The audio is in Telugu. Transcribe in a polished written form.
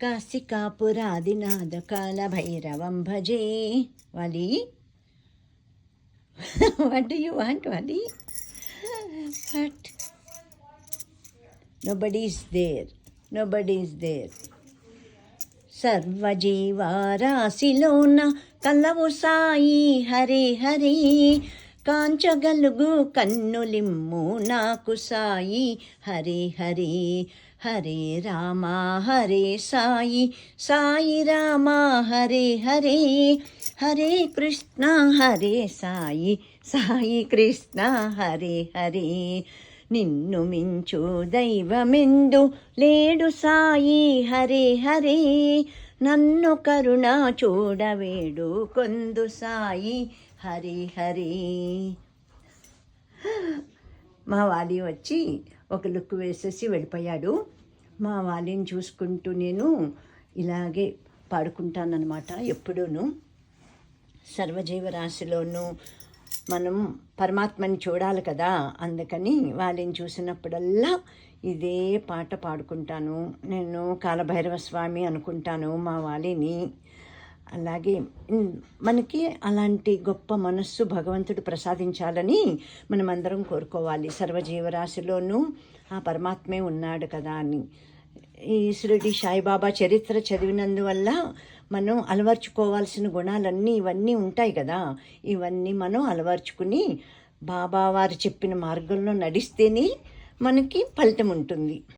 కాశికాపురాదినాథ కాలభైరవం భజే. వాలి, what do you want, Wali? What? Nobody is there. Nobody is there. సర్వజీవారాశిలోన కలవు సాయి హరే హరే, కాంచగలుగు కన్నులిమ్ము నాకు సాయి హరే హరే. హరే రామ హరే సాయి, సాయి రామ హరే హరే. హరే కృష్ణ హరే సాయి, సాయి కృష్ణ హరే హరే. నిన్ను మించు దైవమెందు లేడు సాయి హరే హరే. నన్ను కరుణ చూడవేడు కొందు సాయి హరే హరే. మా వాలి వచ్చి ఒక లుక్ వేసేసి వెళ్ళిపోయాడు. మా వాలిని చూసుకుంటూ నేను ఇలాగే పాడుకుంటానన్నమాట. ఎప్పుడూను సర్వజీవరాశిలోనూ మనం పరమాత్మని చూడాలి కదా, అందుకని వాళ్ళని చూసినప్పుడల్లా ఇదే పాట పాడుకుంటాను. నేను కాలభైరవ స్వామి అనుకుంటాను మా వాలిని. అలాగే మనకి అలాంటి గొప్ప మనస్సు భగవంతుడు ప్రసాదించాలని మనమందరం కోరుకోవాలి. సర్వజీవరాశిలోనూ ఆ పరమాత్మే ఉన్నాడు కదా అని. ఈ షిరిడి సాయిబాబా చరిత్ర చదివినందువల్ల మనం అలవర్చుకోవాల్సిన గుణాలన్నీ ఇవన్నీ ఉంటాయి కదా, ఇవన్నీ మనం అలవర్చుకుని బాబా వారు చెప్పిన మార్గంలో నడిస్తేనే మనకి ఫలితం ఉంటుంది.